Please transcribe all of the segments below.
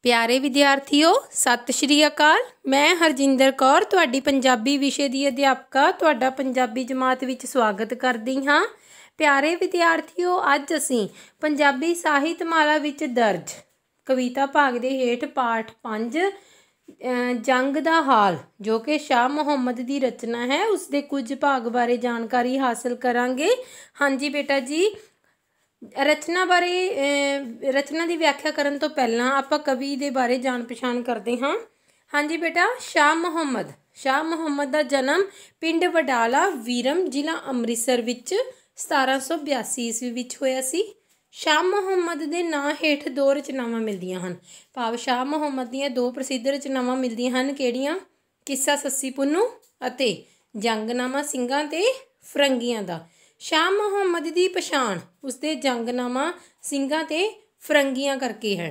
प्यारे विद्यार्थियों सत श्री अकाल। मैं हरजिंदर कौर तुहाडी पंजाबी विषय की अध्यापका तुहाडा पंजाबी जमात विच स्वागत करदी हाँ। प्यारे विद्यार्थियों अज असीं पंजाबी साहित्यमाला विच दर्ज कविता भाग दे हेठ पाठ 5 जंग दा हाल जो कि शाह मुहम्मद की रचना है उसके कुछ भाग बारे जानकारी हासिल करांगे। हाँ जी बेटा जी, रचना बारे रचना की व्याख्या करन तो पहला आपां कवि दे बारे जान पछाण करते हाँ। हाँ जी बेटा, शाह मुहम्मद का जन्म पिंड वडाला वीरम जिला अमृतसर विच 1782 ईस्वी विच होया सी। शाह मुहम्मद के नाँ हेठ दो रचनावां मिलदियां हन, भाव शाह मुहम्मद दीयां दो प्रसिद्ध रचनावां मिलदियां हन। किहड़ियां? किस्सा सस्सी पुन्नू अते जंगनामा ਸਿੰਘਾਂ ते फरंगियां दा। शाह मुहम्मद की पछाण उसके जंगनामा ਸਿੰਘਾਂ ते फरंगियां करके है।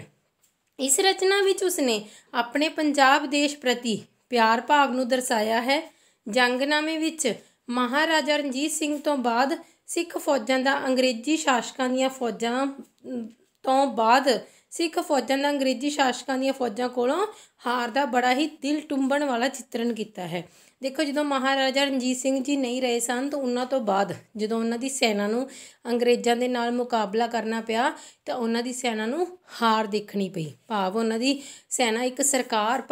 इस रचना विच उसने अपने पंजाब देश प्रति प्यार भाव नूं दर्शाया है। जंगनामे विच महाराजा रणजीत सिंह तो बाद सिख फौजां दा अंग्रेजी शासकां दीयां फौजां तो बाद सिख फौजां दा अंग्रेजी शासकां दीयां फौजां कोलों हार दा बड़ा ही दिल टुंबण वाला चित्रण किया है। देखो जो महाराजा रणजीत सिंह जी नहीं रहे सन तो उन्होंने तो बाद जो उन्होंने सेना नूं अंग्रेज़ों के नाल मुकाबला करना पिया तो उन्होंने सेना नूं हार देखनी पई। भाव उन्होंने सेना एक सरकार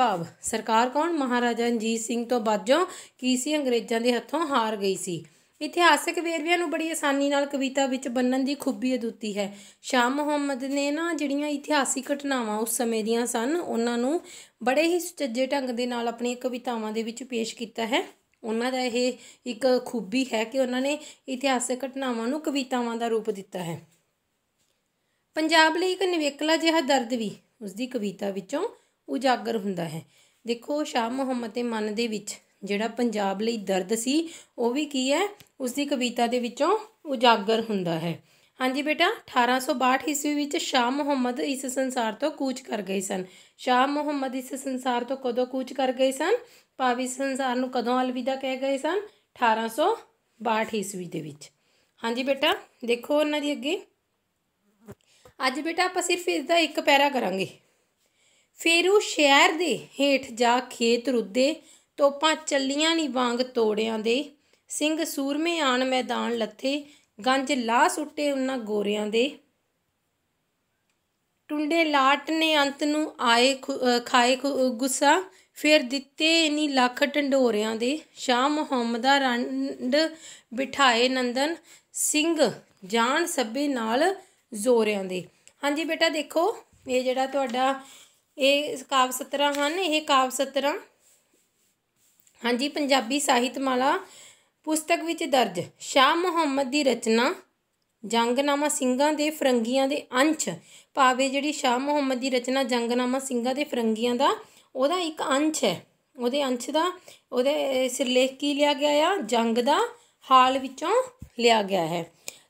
कौन? महाराजा रणजीत सिंह तो बाजों की सी अंग्रेज़ों के हथों हार गई सी। इतिहासक वेरविਆਂ ਨੂੰ बड़ी आसानी नाल कविता विच बन्नण की खूबी अदुੱਤੀ है। शाह मुहम्मद ने ना ਜਿਹੜੀਆਂ इतिहासिक घटनावां उस समय ਦੀਆਂ सन ਉਹਨਾਂ ਨੂੰ बड़े ही सुचज्जे ढंग ਦੇ ਨਾਲ ਆਪਣੀਆਂ ਕਵਿਤਾਵਾਂ ਦੇ ਵਿੱਚ ਪੇਸ਼ ਕੀਤਾ ਹੈ। ਉਹਨਾਂ ਦਾ ਇਹ ਇੱਕ खूबी है कि उन्होंने इतिहासिक घटनावां ਨੂੰ ਕਵਿਤਾਵਾਂ ਦਾ ਰੂਪ ਦਿੱਤਾ है। ਪੰਜਾਬ ਲਈ ਇੱਕ ਨਿਵੇਕਲਾ ਜਿਹਾ ਦਰਦ ਵੀ ਉਸਦੀ ਕਵਿਤਾ ਵਿੱਚੋਂ ਉਜਾਗਰ ਹੁੰਦਾ ਹੈ। ਦੇਖੋ शाह मुहम्मद ਦੇ ਮਨ ਦੇ ਵਿੱਚ ਜਿਹੜਾ ਪੰਜਾਬ ਲਈ ਦਰਦ ਸੀ ਉਹ ਵੀ ਕੀ ਹੈ ਉਸਦੀ ਕਵਿਤਾ ਦੇ ਵਿੱਚੋਂ ਉਜਾਗਰ ਹੁੰਦਾ ਹੈ। ਹਾਂਜੀ बेटा, 1862 ईस्वी ਵਿੱਚ शाह मुहम्मद इस संसार तो कूच कर गए सन। शाह मुहम्मद इस संसार तो कदों कूच कर गए सन? भाव इस संसार ਨੂੰ कदों अलविदा कह गए सन? 1862 ईस्वी ਦੇ ਵਿੱਚ। ਹਾਂਜੀ बेटा, देखो ਉਹਨਾਂ ਦੀ ਅੱਗੇ ਅੱਜ बेटा ਆਪਾਂ सिर्फ इसका एक पैरा करांगे। फेरू शहर दे हेठ जा खेत रुदे तोपां चलियां नी वांग तोड़ियां दे ਸਿੰਘ सूरमे आन मैदान लथे गंज ला सुट्टे उन्हां गोरियां दे टुंडे लाट ने अंत नूं आए खाए गुस्सा फिर दिते नी लख ढंडोरियां दे शाह मुहम्मदा रंड बिठाए नंदन सिंह जान सभे नाल जोरियां दे। हाँ जी बेटा, देखो ये जिहड़ा तुहाडा ये काव्य सतरां हन, ये काव्य सतरां हाँ जी पंजाबी साहित्यमाला पुस्तक विच दर्ज शाह मुहम्मद की रचना जंगनामा ਸਿੰਘਾਂ ਦੇ ਫਰੰਗੀਆਂ ਦੇ अंश भाव जिहड़ी शाह मुहम्मद की रचना जंगनामा ਸਿੰਘਾਂ ਦੇ फरंगियां ਦਾ ਉਹਦਾ एक अंश है। ਉਹਦੇ अंश ਦਾ ਉਹਦੇ सिरलेख की लिया गया आ जंग ਦਾ हाल विचों लिया गया है।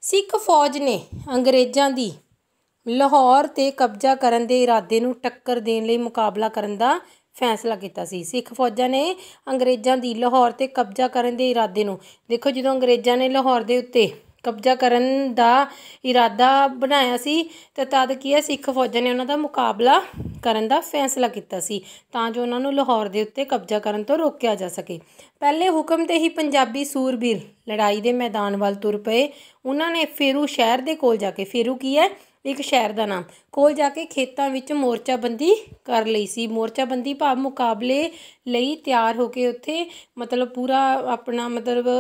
सिख फौज ने अंग्रेज़ों की लाहौर ते कब्जा करन दे इरादे नूं टक्कर देण लई मुकाबला करन दा फैसला किया सी। सिख फौजा ने अंग्रेज़ों की लाहौर ते कब्जा करन दे इरादे नूं, देखो जो अंग्रेज़ों ने लाहौर के उत्ते कब्जा करन दा इरादा बनाया सी तो तद की है सिख फौजा ने उन्हों दा मुकाबला करन दा फैसला किया सी तां जो उन्होंने लाहौर के उत्ते कब्जा करन तो रोकिया जा सके। पहले हुक्म ते ही पंजाबी सूरबीर लड़ाई के मैदान वाल तुर पे। उन्होंने फेरू शहर के कोल जाके, फेरू की है एक शहर का नाम, कोल जाके खेतों विच मोर्चाबंदी कर लई सी। मोर्चाबंदी भाव मुकाबले लई तैयार होके उत्थे मतलब पूरा अपना मतलब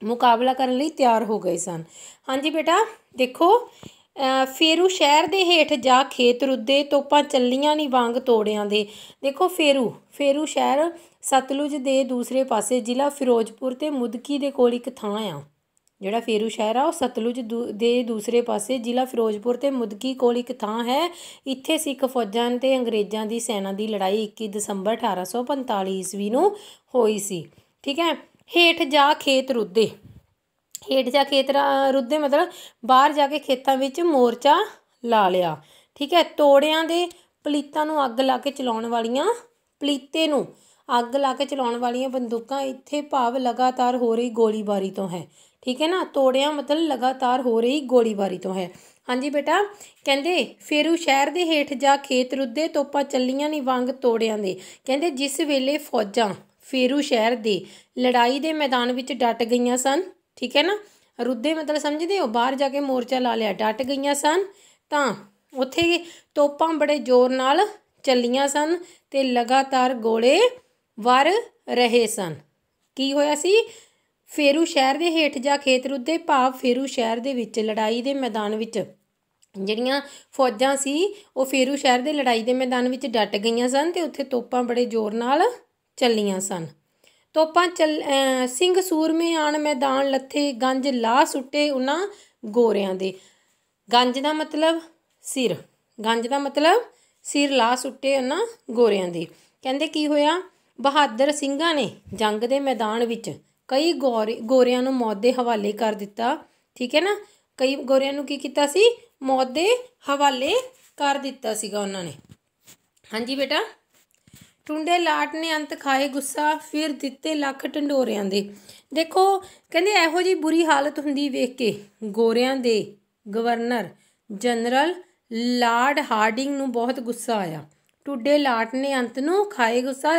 मुकाबला करने लई तैयार हो गए सन। हाँ जी बेटा, देखो फेरू शहर दे हेठ जा खेत रुदे तोपां चलियां नी वांग तोड़ियां दे। देखो फेरू शहर सतलुज दे दूसरे पासे जिला फिरोजपुर ते मुदकी दे कोल एक थां आ। ਜਿਹੜਾ फेरू शहर आ सतलुज ਦੇ दूसरे पासे जिला फिरोजपुर ਤੇ मुदकी ਕੋਲ ਇੱਕ ਥਾਂ है। ਇੱਥੇ सिख फौजां ਤੇ अंग्रेज़ों की सेना की लड़ाई 21 ਦਸੰਬਰ 1845 ईस्वी ਨੂੰ ਹੋਈ ਸੀ। ठीक है, हेठ जा खेत रुदे, हेठ जा खेत रुदे मतलब बाहर जाके खेतों में मोर्चा ला लिया। ठीक है, तोड़ियां दे पलीतां नूं अग ला के चलाउण वालियां पलीते नूं अग ला के चलाउण वालियां बंदूकां इत्थे भाव लगातार हो रही गोलीबारी तो है। ठीक है ना, तोड़ियां मतलब लगातार हो रही गोलीबारी तो है। हाँ जी बेटा, कहते फेरू शहर के हेठ जा खेत रुद्धे तोपां चलियां नी वांग तोड़ियां दे। कहते जिस वेले फौजां फेरू शहर दे लड़ाई के मैदान विच डट गईयां सन, ठीक है ना, रुद्धे मतलब समझदे हो, बाहर जाके मोर्चा ला लिया, डट गईयां सन, तां उत्थे तोपां बड़े जोर नाल चलियां सन ते लगातार गोले वार रहे सन। की होया सी? फेरू शहर के हेठ जा खेत रुद्धे, भाव फेरू शहर दे विच लड़ाई के मैदान विच ਜਿਹੜੀਆਂ ਫੌਜਾਂ ਸੀ ਉਹ ਫੇਰੂ ਸ਼ਹਿਰ ਦੇ ਲੜਾਈ ਦੇ ਮੈਦਾਨ ਵਿੱਚ ਡਟ ਗਈਆਂ ਸਨ ਤੇ ਉੱਥੇ ਤੋਪਾਂ ਬੜੇ ਜ਼ੋਰ ਨਾਲ ਚੱਲੀਆਂ ਸਨ। ਤੋਪਾਂ ਸਿੰਘ ਸੂਰਮੇ ਆਣ ਮੈਦਾਨ ਲੱਥੇ, ਗੰਜ ਲਾ ਸੁੱਟੇ ਉਹਨਾਂ ਗੋਰਿਆਂ ਦੇ। ਗੰਜ ਦਾ ਮਤਲਬ ਸਿਰ, ਗੰਜ ਦਾ ਮਤਲਬ ਸਿਰ ਲਾ ਸੁੱਟੇ ਉਹਨਾਂ ਗੋਰਿਆਂ ਦੇ। ਕਹਿੰਦੇ ਕੀ ਹੋਇਆ? ਬਹਾਦਰ ਸਿੰਘਾਂ ਨੇ ਜੰਗ ਦੇ ਮੈਦਾਨ ਵਿੱਚ ਕਈ ਗੋਰਿਆਂ ਨੂੰ ਮੌਤ ਦੇ ਹਵਾਲੇ ਕਰ ਦਿੱਤਾ, ਠੀਕ ਹੈ ਨਾ। ਕਈ ਗੋਰਿਆਂ ਨੂੰ ਕੀ ਕੀਤਾ ਸੀ? मौत के हवाले कर दिता सीगा उन्होंने। हाँ जी बेटा, टुंडे लाट ने अंत खाए गुस्सा, फिर दिते लख ढंडोरियां दे। देखो कहते इहो जी बुरी हालत हुंदी वेख के गोरियां दे गवर्नर जनरल लॉर्ड हार्डिंग नूं बहुत गुस्सा आया। टुंडे लाट ने अंत नूं खाए गुस्सा,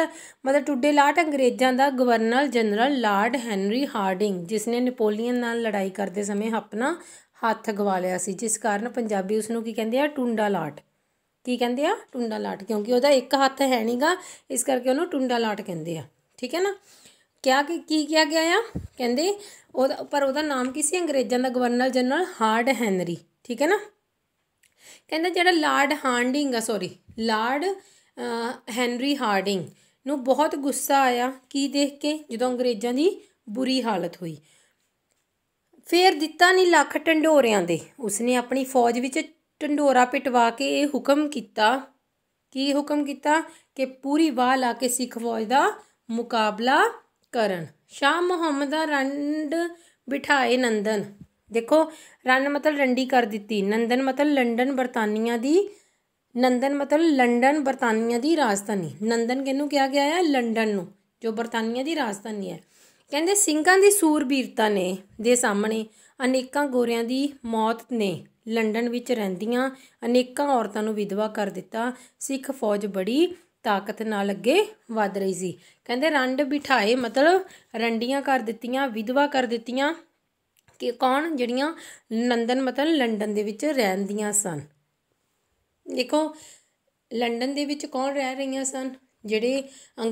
मतलब टुंडे लाट अंग्रेज़ां दा governor general lord Henry Hardinge, जिसने नपोलीयन नाल लड़ाई करते समय अपना हत्थ गवा लिया सी, जिस कारण पंजाबी उसनूं की कहंदे आ टुंडा लाट। की कहंदे आ? टुंडा लाट, क्योंकि उहदा एक हत्थ है नहींगा, इस करके उहनूं टुंडा लाट कहंदे आ, ठीक है ना। क्या की किया गया आ? कहंदे पर उहदा नाम की सी? अंग्रेज़ां दा गवर्नर जनरल हार्ड हैनरी, ठीक है ना। कहंदे जिहड़ा लॉर्ड हार्डिंग आ, सॉरी लॉर्ड हैनरी हार्डिंग नूं बहुत गुस्सा आया की देख के, जदों अंग्रेज़ां दी बुरी हालत हुई। फिर दिता नहीं लख ढंडोरियां दे, उसने अपनी फौज विच ढंडोरा पिटवा के ये हुक्म किया, की हुक्म किया कि पूरी वाह ला के सिख फौज का मुकाबला करन। शाह मुहम्मद रंड बिठाए नंदन। देखो रन मतलब रंडी कर दी, नंदन मतलब लंडन बरतानिया दी, नंदन मतलब लंडन बरतानिया दी राजधानी। नंदन किहनूं कहा गया है? लंडन नूं, जो बरतानिया दी राजधानी है। कहंदे ਸਿੰਘਾਂ ਦੀ ਸੂਰਬੀਰਤਾ ਨੇ ਦੇ ਸਾਹਮਣੇ ਅਨੇਕਾਂ ਗੋਰਿਆਂ ਦੀ ਮੌਤ ਨੇ ਲੰਡਨ ਵਿੱਚ ਰਹਿੰਦੀਆਂ ਅਨੇਕਾਂ ਔਰਤਾਂ ਨੂੰ ਵਿਧਵਾ ਕਰ ਦਿੱਤਾ। ਸਿੱਖ ਫੌਜ ਬੜੀ ਤਾਕਤ ਨਾਲ ਅੱਗੇ ਵੱਧ ਰਹੀ ਸੀ। ਕਹਿੰਦੇ ਰੰਡ ਬਿਠਾਏ ਮਤਲਬ ਰੰਡੀਆਂ ਕਰ ਦਿੱਤੀਆਂ, ਵਿਧਵਾ ਕਰ ਦਿੱਤੀਆਂ ਕਿ ਕੌਣ? ਜਿਹੜੀਆਂ ਲੰਡਨ ਮਤਲਬ ਲੰਡਨ ਦੇ ਵਿੱਚ ਰਹਿੰਦੀਆਂ ਸਨ। ਦੇਖੋ ਲੰਡਨ ਦੇ ਵਿੱਚ ਕੌਣ ਰਹਿ ਰਹੀਆਂ ਸਨ? ਜਿਹੜੇ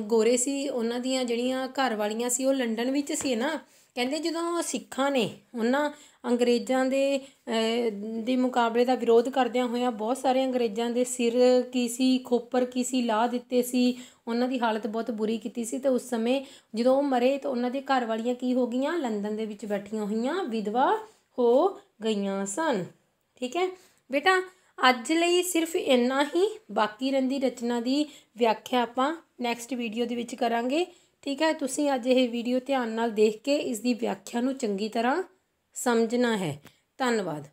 ਗੋਰੇ ਸੀ ਉਹਨਾਂ ਦੀਆਂ ਜਿਹੜੀਆਂ ਘਰ ਵਾਲੀਆਂ ਸੀ ਉਹ ਲੰਡਨ ਵਿੱਚ ਸੀ ਨਾ। ਕਹਿੰਦੇ ਜਦੋਂ ਸਿੱਖਾਂ ਨੇ ਉਹਨਾਂ ਅੰਗਰੇਜ਼ਾਂ ਦੇ ਮੁਕਾਬਲੇ ਦਾ ਵਿਰੋਧ ਕਰਦਿਆਂ ਹੋਇਆਂ ਬਹੁਤ ਸਾਰੇ ਅੰਗਰੇਜ਼ਾਂ ਦੇ ਸਿਰ ਕੀ ਸੀ, ਖੋਪਰ ਕੀ ਸੀ, ਲਾਹ ਦਿੱਤੇ ਸੀ, ਉਹਨਾਂ ਦੀ ਹਾਲਤ ਬਹੁਤ ਬੁਰੀ ਕੀਤੀ ਸੀ। ਤੇ ਉਸ ਸਮੇਂ ਜਦੋਂ ਉਹ ਮਰੇ ਤਾਂ ਉਹਨਾਂ ਦੇ ਘਰ ਵਾਲੀਆਂ ਕੀ ਹੋ ਗਈਆਂ? ਲੰਡਨ ਦੇ ਵਿੱਚ ਬੈਠੀਆਂ ਹੋਈਆਂ ਵਿਧਵਾ ਹੋ ਗਈਆਂ ਸਨ, ਠੀਕ ਹੈ ਬੇਟਾ। ਅੱਜ ਲਈ ਸਿਰਫ ਇੰਨਾ ਹੀ, ਬਾਕੀ ਰਹਿੰਦੀ ਰਚਨਾ ਦੀ ਵਿਆਖਿਆ ਆਪਾਂ ਨੈਕਸਟ ਵੀਡੀਓ ਦੇ ਵਿੱਚ ਕਰਾਂਗੇ, ਠੀਕ ਹੈ। ਤੁਸੀਂ ਅੱਜ ਇਹ ਵੀਡੀਓ ਧਿਆਨ ਨਾਲ ਦੇਖ ਕੇ ਇਸ ਦੀ ਵਿਆਖਿਆ ਨੂੰ ਚੰਗੀ ਤਰ੍ਹਾਂ ਸਮਝਣਾ ਹੈ। ਧੰਨਵਾਦ।